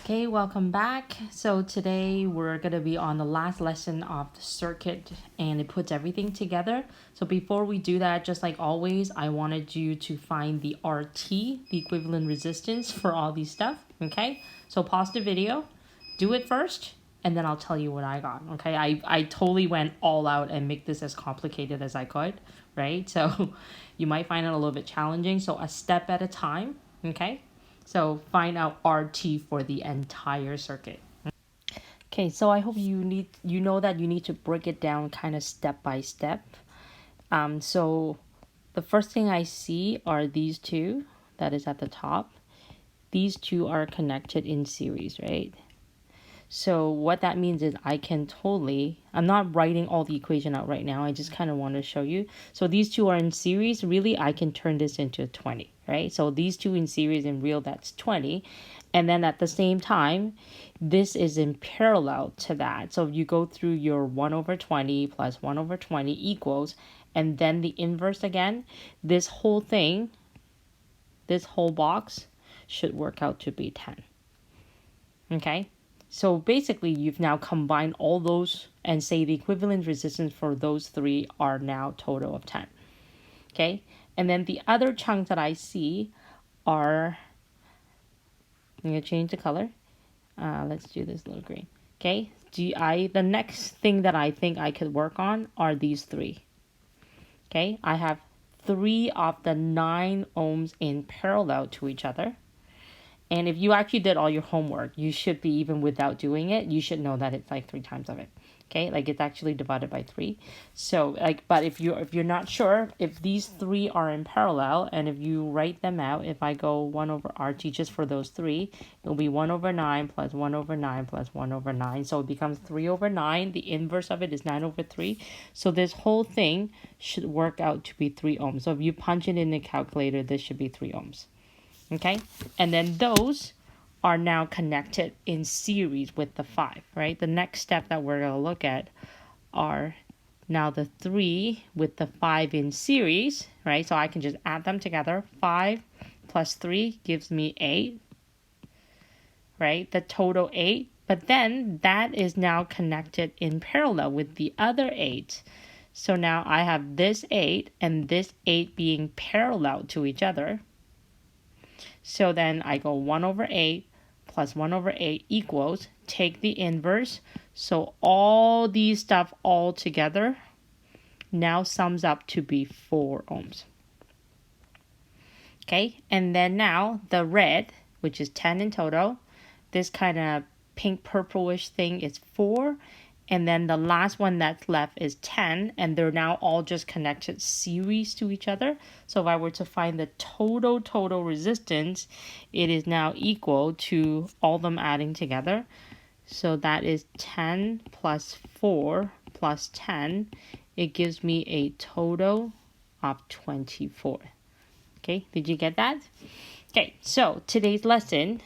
Okay, welcome back. So today we're going to be on the last lesson of the circuit and it puts everything together. So before we do that, just like always, I wanted you to find the RT, the equivalent resistance for all these stuff. Okay, so pause the video, do it first, and then I'll tell you what I got. Okay, I totally went all out and make this as complicated as I could, right? So you might find it a little bit challenging. So a step at a time, okay? So find out RT for the entire circuit. Okay, so I hope you know that you need to break it down kind of step by step. So the first thing I see are these two that is at the top. These two are connected in series, right? So what that means is I'm not writing all the equation out right now. I just kind of want to show you. So these two are in series. Really, I can turn this into 20, right? So these two in series in real, that's 20. And then at the same time, this is in parallel to that. So if you go through your 1 over 20 plus 1 over 20 equals, and then the inverse again, this whole thing, this whole box should work out to be 10. Okay? So basically, you've now combined all those and say the equivalent resistance for those three are now total of 10. Okay? And then the other chunk that I see are, I'm going to change the color. Let's do this little green. Okay? The next thing that I think I could work on are these three. Okay? I have 3 of the 9 ohms in parallel to each other. And if you actually did all your homework, you should be, even without doing it, you should know that it's like 3 times of it. Okay, like it's actually divided by 3. So but if you're not sure, if these 3 are in parallel, and if you write them out, if I go 1 over RT just for those 3, it'll be 1 over 9 plus 1 over 9 plus 1 over 9. So it becomes 3 over 9. The inverse of it is 9 over 3. So this whole thing should work out to be 3 ohms. So if you punch it in the calculator, this should be 3 ohms. Okay, and then those are now connected in series with the 5, right? The next step that we're going to look at are now the 3 with the 5 in series, right? So I can just add them together. 5 plus 3 gives me 8, right? The total 8. But then that is now connected in parallel with the other 8. So now I have this 8 and this 8 being parallel to each other. So then I go 1 over 8 plus 1 over 8 equals, take the inverse. So all these stuff all together now sums up to be 4 ohms. Okay, and then now the red, which is 10 in total, this kind of pink purplish thing is 4. And then the last one that's left is 10, and they're now all just connected series to each other. So if I were to find the total resistance, it is now equal to all them adding together. So that is 10 plus 4 plus 10. It gives me a total of 24. Okay, did you get that? Okay, so today's lesson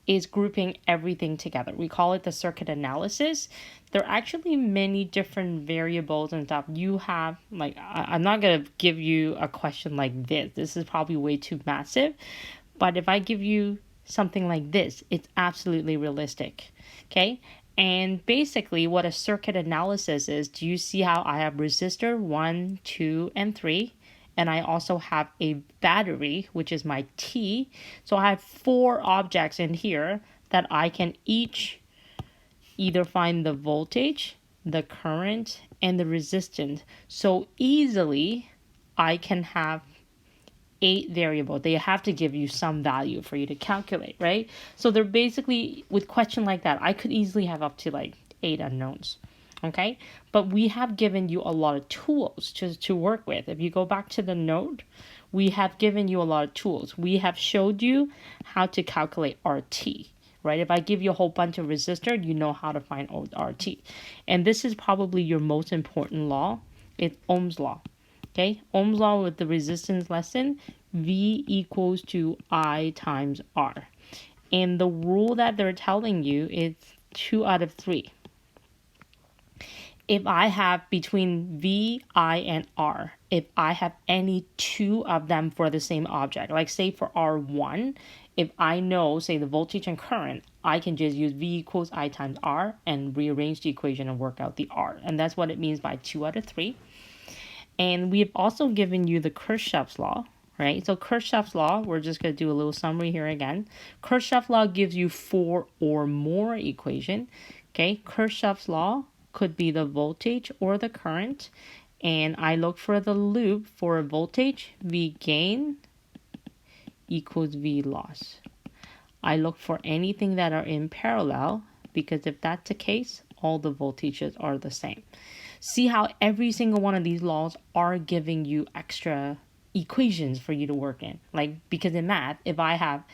is grouping everything together. We call it the circuit analysis. There are actually many different variables and stuff. You have, like, I'm not going to give you a question like this. This is probably way too massive. But if I give you something like this, it's absolutely realistic. Okay? And basically what a circuit analysis is, do you see how I have resistor 1, 2, and 3? And I also have a battery, which is my T. So I have 4 objects in here that I can each either find the voltage, the current, and the resistance. So easily I can have 8 variables. They have to give you some value for you to calculate, right? So they're basically, with question like that, I could easily have up to like 8 unknowns. Okay, but we have given you a lot of tools to work with. If you go back to the note, we have given you a lot of tools. We have showed you how to calculate RT, right? If I give you a whole bunch of resistor, you know how to find RT. And this is probably your most important law. It's Ohm's law. Okay, Ohm's law with the resistance lesson, V equals to I times R. And the rule that they're telling you is 2 out of 3. If I have between V, I, and R, if I have any 2 of them for the same object, like say for R1, if I know, say, the voltage and current, I can just use V equals I times R and rearrange the equation and work out the R. And that's what it means by 2 out of 3. And we've also given you the Kirchhoff's law, right? So Kirchhoff's law, we're just going to do a little summary here again. Kirchhoff's law gives you 4 or more equation. Okay, Kirchhoff's law could be the voltage or the current. And I look for the loop for a voltage, V gain equals V loss. I look for anything that are in parallel, because if that's the case, all the voltages are the same. See how every single one of these laws are giving you extra equations for you to work in. Like, because in math, if I have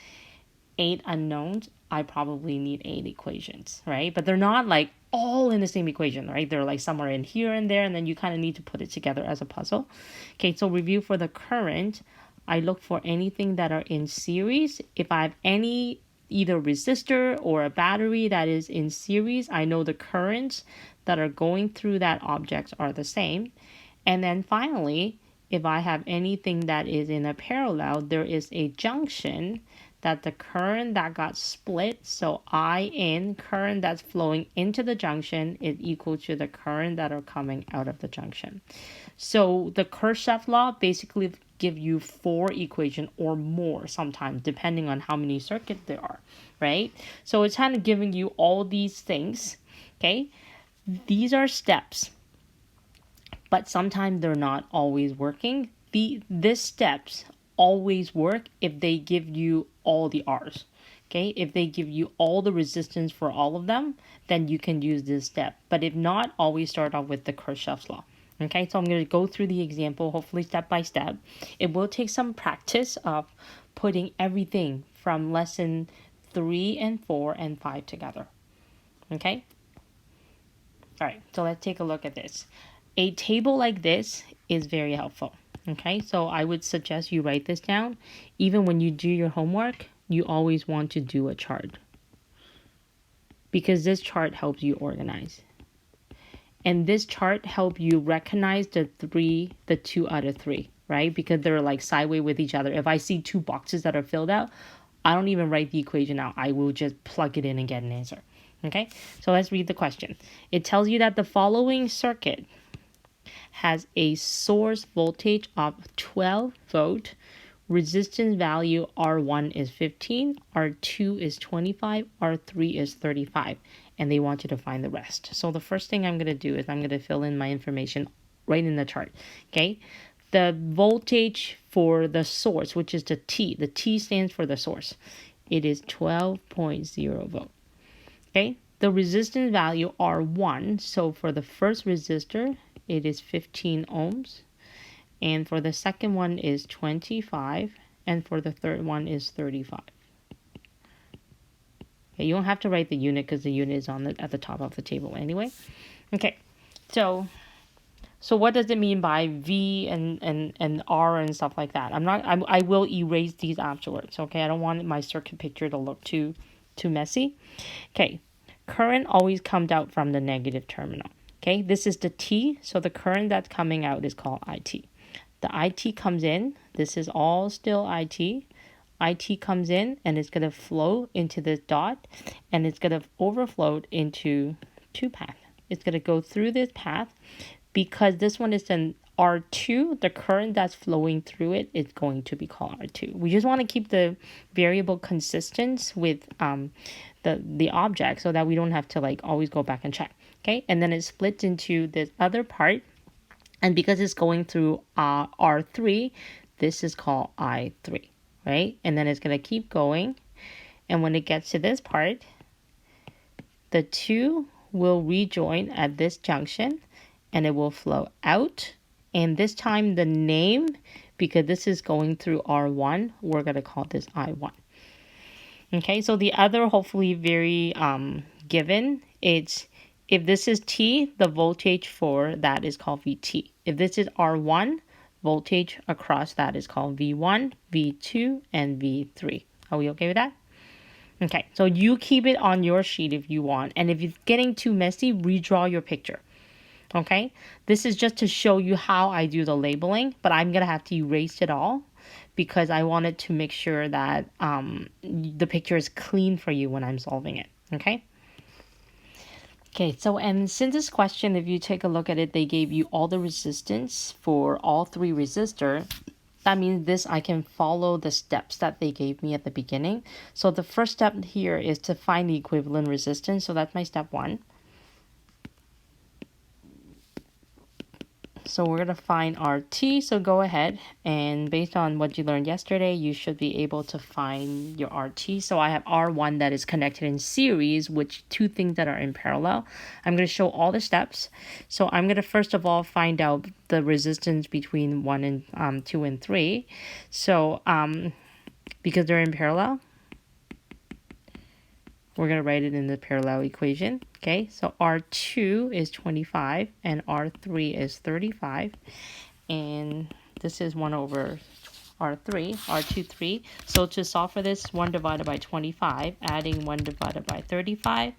8 unknowns, I probably need 8 equations, right? But they're not like all in the same equation, right? They're like somewhere in here and there, and then you kind of need to put it together as a puzzle. Okay, so review for the current. I look for anything that are in series. If I have any either resistor or a battery that is in series, I know the currents that are going through that object are the same. And then finally, if I have anything that is in a parallel, there is a junction that the current that got split, so I in current that's flowing into the junction is equal to the current that are coming out of the junction. So the Kirchhoff law basically give you 4 equation or more sometimes, depending on how many circuits there are, right? So it's kind of giving you all these things, okay? These are steps, but sometimes they're not always working. These steps always work if they give you all the R's. Okay, if they give you all the resistance for all of them, then you can use this step. But if not, always start off with the Kirchhoff's law. Okay, so I'm going to go through the example, hopefully step by step. It will take some practice of putting everything from lesson 3 and 4 and 5 together. Okay? All right, so let's take a look at this. A table like this is very helpful. Okay, so I would suggest you write this down. Even when you do your homework, you always want to do a chart, because this chart helps you organize. And this chart helps you recognize the 2 out of 3, right? Because they're like sideways with each other. If I see 2 boxes that are filled out, I don't even write the equation out. I will just plug it in and get an answer. Okay, so let's read the question. It tells you that the following circuit has a source voltage of 12 volt, resistance value R1 is 15, R2 is 25, R3 is 35, and they want you to find the rest. So the first thing I'm going to do is I'm going to fill in my information right in the chart, okay? The voltage for the source, which is the T stands for the source, it is 12.0 volt, okay? The resistance value R1, so for the first resistor, it is 15 ohms. And for the second one is 25. And for the third one is 35. Okay, you don't have to write the unit because the unit is at the top of the table anyway. Okay, so what does it mean by V and R and stuff like that? I will erase these afterwards, okay? I don't want my circuit picture to look too messy. Okay, current always comes out from the negative terminal. Okay, this is the T, so the current that's coming out is called IT. The IT comes in, this is all still IT. IT comes in and it's going to flow into this dot, and it's going to overflow into 2 path. It's going to go through this path because this one is an R2, the current that's flowing through it is going to be called R2. We just want to keep the variable consistent with the object so that we don't have to like always go back and check. Okay, and then it splits into this other part, and because it's going through R3, this is called I3, right? And then it's going to keep going, and when it gets to this part, the 2 will rejoin at this junction, and it will flow out. And this time the name, because this is going through R1, we're going to call this I1. Okay, so the other hopefully very given, it's if this is T, the voltage for that is called VT. If this is R1, voltage across that is called V1, V2, and V3. Are we okay with that? Okay, so you keep it on your sheet if you want. And if it's getting too messy, redraw your picture. Okay, this is just to show you how I do the labeling, but I'm going to have to erase it all because I wanted to make sure that the picture is clean for you when I'm solving it. Okay. Okay, so and since this question, if you take a look at it, they gave you all the resistance for all three resistors. That means this, I can follow the steps that they gave me at the beginning. So the first step here is to find the equivalent resistance. So that's my step 1. So we're going to find RT. So go ahead, and based on what you learned yesterday, you should be able to find your RT. So I have R1 that is connected in series, which two things that are in parallel. I'm going to show all the steps. So I'm going to first of all find out the resistance between 1 and 2 and 3. So because they're in parallel, we're going to write it in the parallel equation. Okay, so R2 is 25 and R3 is 35. And this is 1 over R3, R2, 3. So to solve for this, 1 divided by 25, adding 1 divided by 35,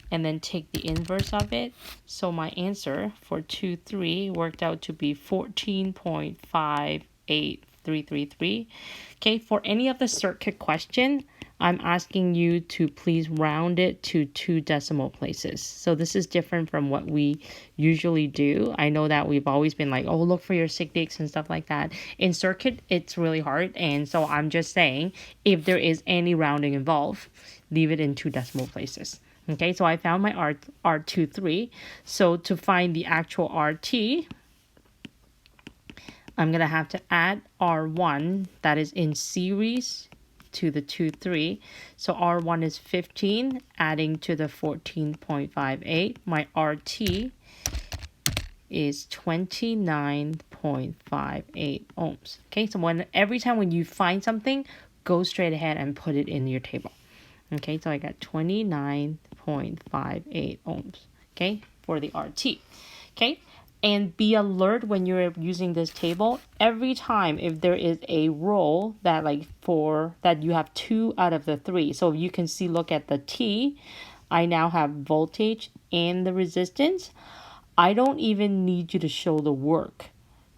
and then take the inverse of it. So my answer for 2, 3 worked out to be 14.58333. Okay, for any of the circuit question, I'm asking you to please round it to 2 decimal places. So this is different from what we usually do. I know that we've always been like, oh, look for your sig digs and stuff like that. In circuit, it's really hard. And so I'm just saying, if there is any rounding involved, leave it in 2 decimal places. Okay, so I found my R23. So to find the actual RT, I'm going to have to add R1 that is in series to the 2, 3. So R1 is 15, adding to the 14.58. My RT is 29.58 ohms. Okay, so every time when you find something, go straight ahead and put it in your table. Okay, so I got 29.58 ohms, okay, for the RT. Okay, and be alert when you're using this table. Every time if there is a row that that you have 2 out of the 3. So you can see, look at the T. I now have voltage and the resistance. I don't even need you to show the work,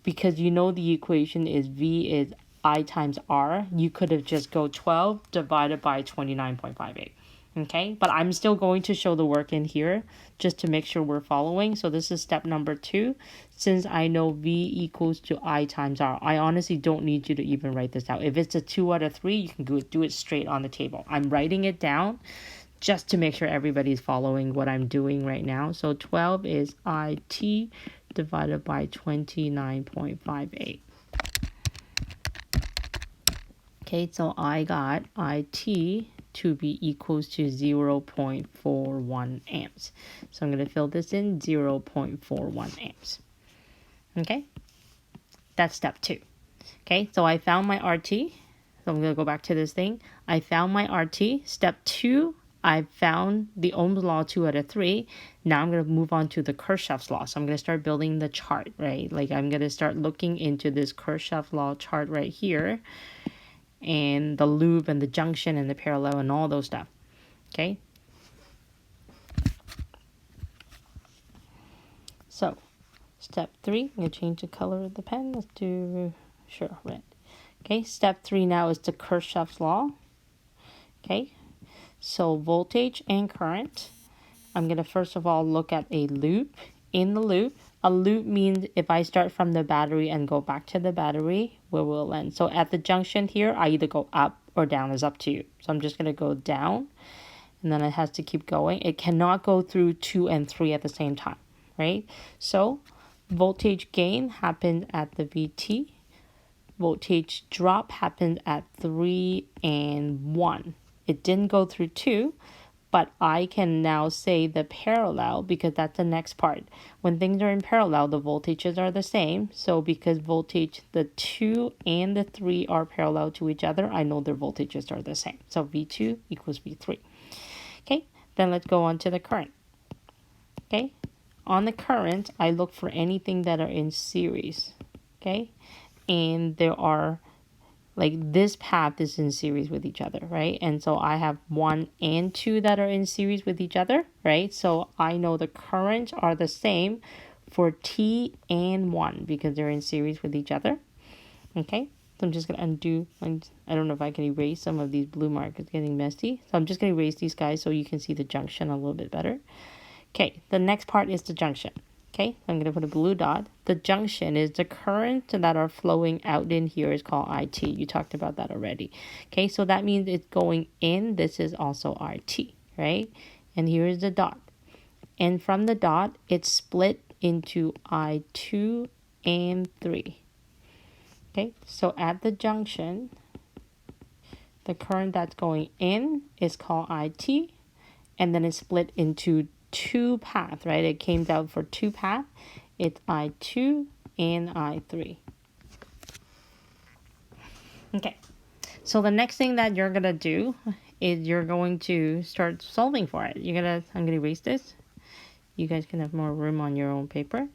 because you know the equation is V is I times R. You could have just go 12 divided by 29.58. Okay, but I'm still going to show the work in here just to make sure we're following. So this is step number 2. Since I know V equals to I times R, I honestly don't need you to even write this out. If it's a 2 out of 3, you can do it straight on the table. I'm writing it down just to make sure everybody's following what I'm doing right now. So 12 is IT divided by 29.58. Okay, so I got IT to be equals to 0.41 amps. So I'm going to fill this in, 0.41 amps. Okay, that's step 2. Okay, so I found my RT. So I'm going to go back to this thing. I found my RT. Step 2, I found the Ohm's law 2 out of 3. Now I'm going to move on to the Kirchhoff's law. So I'm going to start building the chart, right? Like I'm going to start looking into this Kirchhoff law chart right here, and the loop and the junction and the parallel and all those stuff. Okay. So step 3, I'm going to change the color of the pen. Let's do, sure, red. Okay, step 3 now is the Kirchhoff's law. Okay, so voltage and current. I'm going to first of all look at a loop. In the loop, a loop means if I start from the battery and go back to the battery, where will it end? So at the junction here, I either go up or down, is up to you. So I'm just going to go down, and then it has to keep going. It cannot go through 2 and 3 at the same time, right? So voltage gain happens at the VT. Voltage drop happens at 3 and 1. It didn't go through 2, but I can now say the parallel, because that's the next part. When things are in parallel, the voltages are the same. So because voltage, the 2 and the 3 are parallel to each other, I know their voltages are the same. So V2 equals V3. Okay, then let's go on to the current. Okay, on the current, I look for anything that are in series. Okay, and there are, like, this path is in series with each other, right? And so I have 1 and 2 that are in series with each other, right? So I know the currents are the same for T and 1 because they're in series with each other. Okay, So I'm just going to undo. I don't know if I can erase some of these blue marks. It's getting messy. So I'm just going to erase these guys so you can see the junction a little bit better. Okay, the next part is the junction. Okay, I'm going to put a blue dot. The junction is the current that are flowing out in here is called IT. You talked about that already. Okay, so that means it's going in. This is also RT, right? And here is the dot. And from the dot, it's split into I2 and 3. Okay, so at the junction, the current that's going in is called IT, and then it's split into 2 paths, right? It came out for 2 paths. It's I2 and I3. Okay, so the next thing that you're gonna do is you're going to start solving for it. I'm gonna erase this. You guys can have more room on your own paper.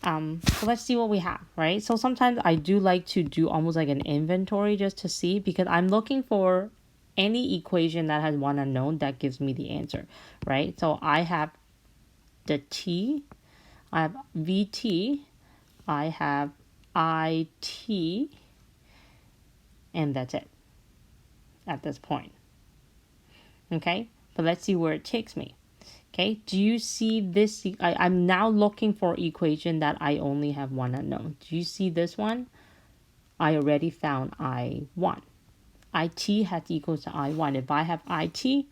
So let's see what we have, right? So sometimes I do like to do almost like an inventory just to see, because I'm looking for any equation that has one unknown that gives me the answer, right? So I have the t, I have vt, I have it, and that's it at this point. Okay, but let's see where it takes me. Okay, do you see this? I'm now looking for equation that I only have one unknown. Do you see this one? I already found I1. IT has equals to I1. If I have IT,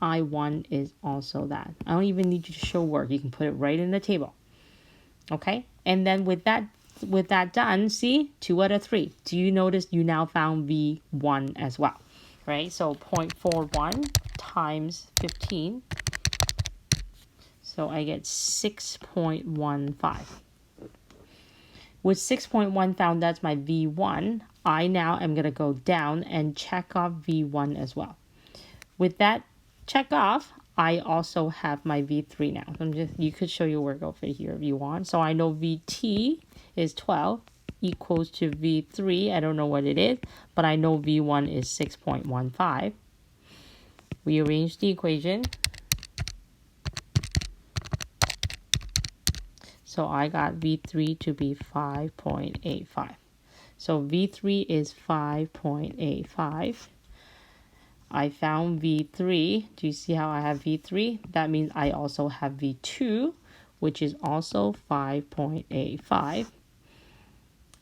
I1 is also that. I don't even need you to show work. You can put it right in the table. Okay, and then with that done, see, 2 out of 3. Do you notice you now found V1 as well, right? So 0.41 times 15. So I get 6.15. With 6.1 found, that's my V1. I now am going to go down and check off V1 as well. With that check off, I also have my V3 now. You could show your work over here if you want. So I know VT is 12 equals to V3. I don't know what it is, but I know V1 is 6.15. We arrange the equation. So I got V3 to be 5.85. So V3 is 5.85. I found V3. Do you see how I have V3? That means I also have V2, which is also 5.85.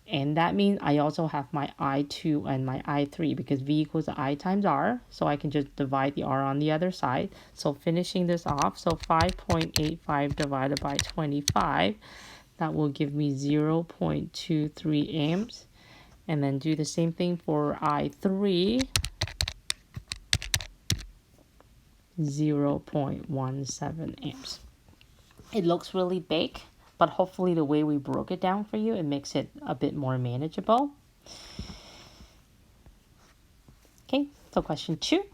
And that means I also have my I2 and my I3, because V equals to I times R. So I can just divide the R on the other side. So finishing this off, so 5.85 divided by 25, that will give me 0.23 amps. And then do the same thing for I3, 0.17 amps. It looks really big, but hopefully the way we broke it down for you, it makes it a bit more manageable. Okay, so question 2.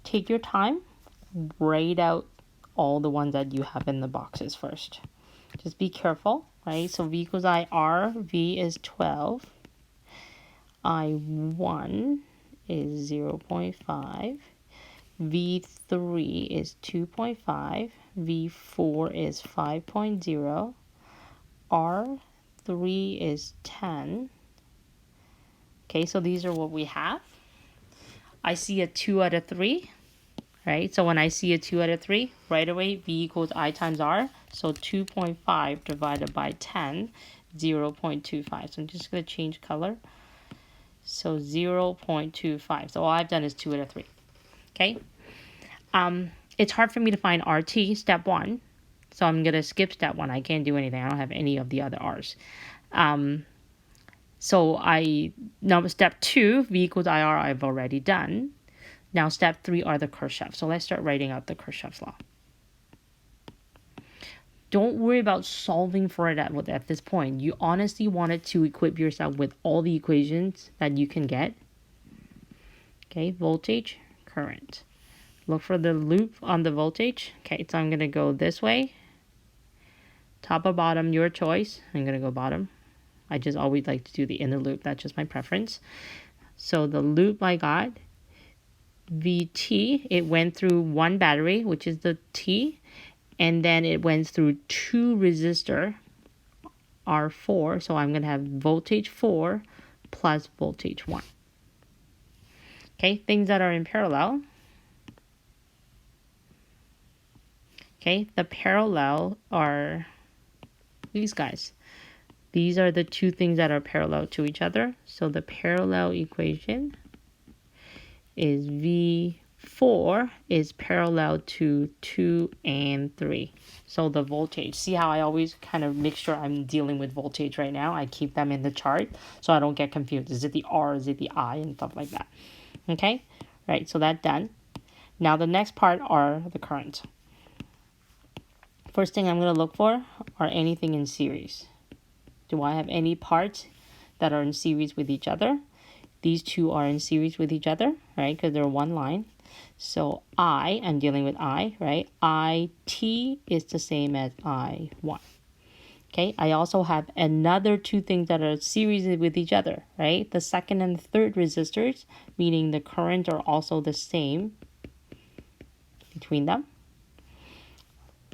Take your time, write out all the ones that you have in the boxes first. Just be careful, right? So V equals IR, V is 12. I1 is 0.5. V3 is 2.5. V4 is 5.0. R3 is 10. Okay, so these are what we have. I see a 2 out of 3, right? So when I see a 2 out of 3, right away, V equals I times R. So 2.5 divided by 10, 0.25. So I'm just going to change color. So 0.25. So all I've done is 2 out of 3. Okay. It's hard for me to find RT, step 1. So I'm going to skip step 1. I can't do anything. I don't have any of the other R's. Now step 2, V equals IR, I've already done. Now step 3 are the Kirchhoff. So let's start writing out the Kirchhoff's law. Don't worry about solving for it at this point. You honestly wanted to equip yourself with all the equations that you can get. Okay, voltage, current. Look for the loop on the voltage. Okay, so I'm going to go this way. Top or bottom, your choice. I'm going to go bottom. I just always like to do the inner loop. That's just my preference. So the loop I got, VT, it went through one battery, which is the T. And then it went through 2 resistor, R4. So I'm going to have voltage 4 plus voltage 1. Okay, things that are in parallel. Okay, the parallel are these guys. These are the two things that are parallel to each other. So the parallel equation is V4 is parallel to 2 and 3. So the voltage, see how I always kind of make sure I'm dealing with voltage right now? I keep them in the chart so I don't get confused. Is it the R, is it the I, and stuff like that. Okay, right, so that's done. Now the next part are the current. First thing I'm going to look for are anything in series. Do I have any parts that are in series with each other? These two are in series with each other, right? Because they're one line. So I'm dealing with I, right? IT is the same as I1. Okay, I also have another two things that are series with each other, right? The second and the third resistors, meaning the current are also the same between them.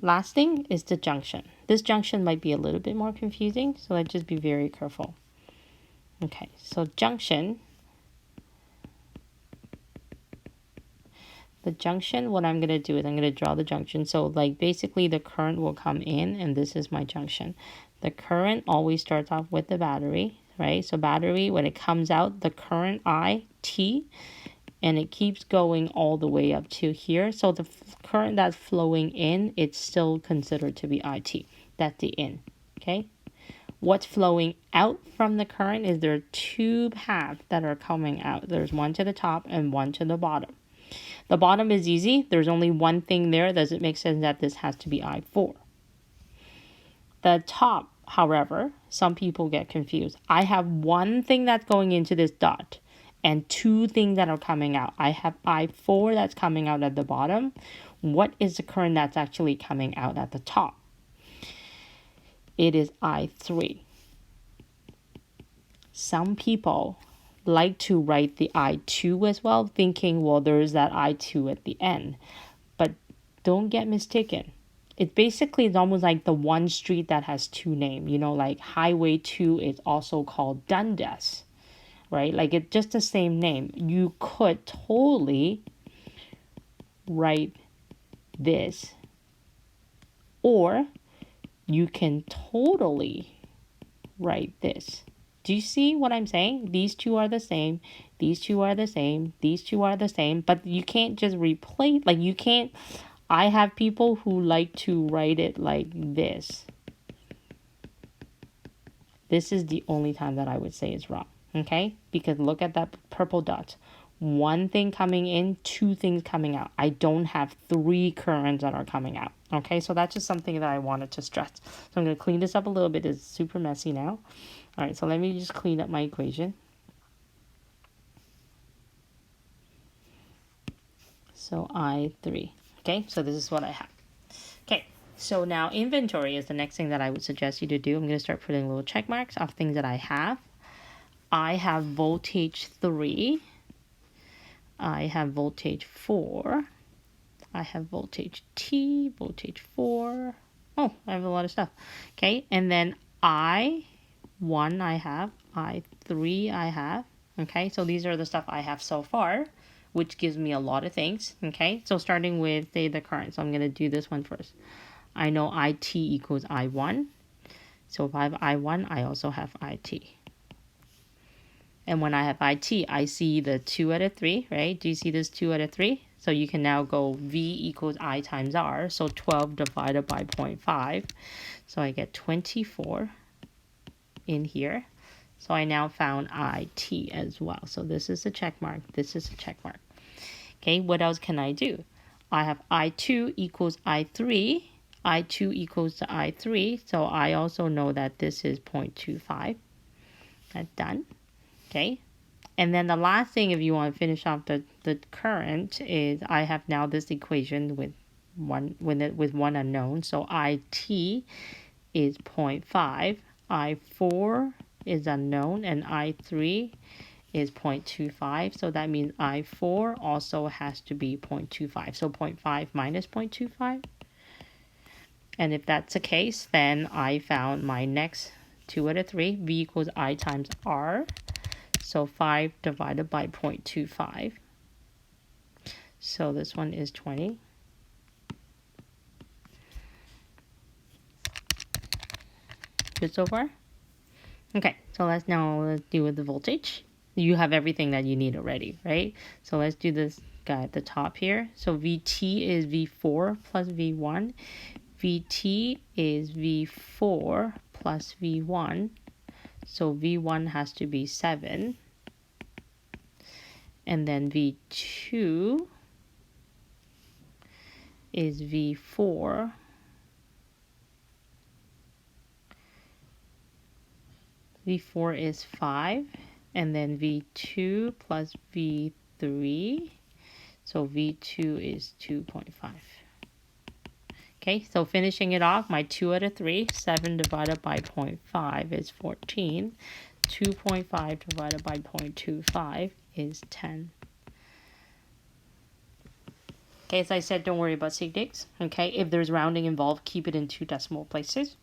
Last thing is the junction. This junction might be a little bit more confusing, so let's just be very careful. Okay, so junction. The junction, what I'm going to do is I'm going to draw the junction. So like basically the current will come in and this is my junction. The current always starts off with the battery, right? So battery, when it comes out, the current IT, and it keeps going all the way up to here. So the current that's flowing in, it's still considered to be IT. That's the in, okay? What's flowing out from the current is there are two paths that are coming out. There's one to the top and one to the bottom. The bottom is easy. There's only one thing there. Does it make sense that this has to be I4? The top, however, some people get confused. I have one thing that's going into this dot and two things that are coming out. I have I4 that's coming out at the bottom. What is the current that's actually coming out at the top? It is I3. Some people like to write the I2 as well, thinking, well, there's that I2 at the end. But don't get mistaken. It basically is almost like the one street that has two names. You know, like Highway 2 is also called Dundas, right? Like it's just the same name. You could totally write this, or you can totally write this. Do you see what I'm saying? These two are the same. These two are the same. These two are the same. But you can't just replace, like you can't. I have people who like to write it like this. This is the only time that I would say is wrong. Okay? Because look at that purple dot. One thing coming in, two things coming out. I don't have three currents that are coming out. Okay? So that's just something that I wanted to stress. So I'm going to clean this up a little bit. It's super messy now. All right, so let me just clean up my equation. So I3. Okay, so this is what I have. Okay, so now inventory is the next thing that I would suggest you to do. I'm going to start putting little check marks of things that I have. I have voltage 3. I have voltage 4. I have voltage T, voltage 4. Oh, I have a lot of stuff. Okay, and then I1 I have, I3 I have. Okay, so these are the stuff I have so far, which gives me a lot of things. Okay, so starting with, say, the current. So I'm going to do this one first. I know IT equals I1. So if I have I1, I also have IT. And when I have IT, I see the 2 out of 3, right? Do you see this 2 out of 3? So you can now go V equals I times R. So 12 divided by 0.5. So I get 24 in here. So I now found IT as well. So this is a check mark. This is a check mark. Okay, what else can I do? I have I2 equals I3. I2 equals to I3. So I also know that this is 0.25. That's done. Okay. And then the last thing, if you want to finish off the current, is I have now this equation with one unknown. So IT is 0.5. I4 is unknown, and I3 is 0.25. So that means I4 also has to be 0.25. So 0.5 minus 0.25. And if that's the case, then I found my next 2 out of 3. V equals I times R. So 5 divided by 0.25. So this one is 20. Good so far? Okay, so let's deal with the voltage. You have everything that you need already, right? So let's do this guy at the top here. So VT is V4 plus V1. VT is V4 plus V1. So V1 has to be 7. And then V2 is V4 V4 is 5, and then V2 plus V3, so V2 is 2.5. Okay, so finishing it off, my 2 out of 3, 7 divided by 0.5 is 14. 2.5 divided by 0.25 is 10. Okay, as I said, don't worry about sigdigs. Okay, if there's rounding involved, keep it in 2 decimal places.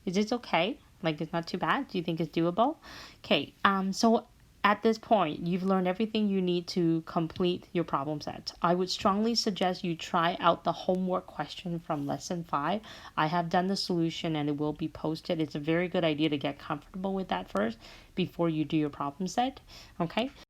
Is this okay? Like, it's not too bad? Do you think it's doable? Okay, so at this point, you've learned everything you need to complete your problem set. I would strongly suggest you try out the homework question from lesson 5. I have done the solution and it will be posted. It's a very good idea to get comfortable with that first before you do your problem set. Okay.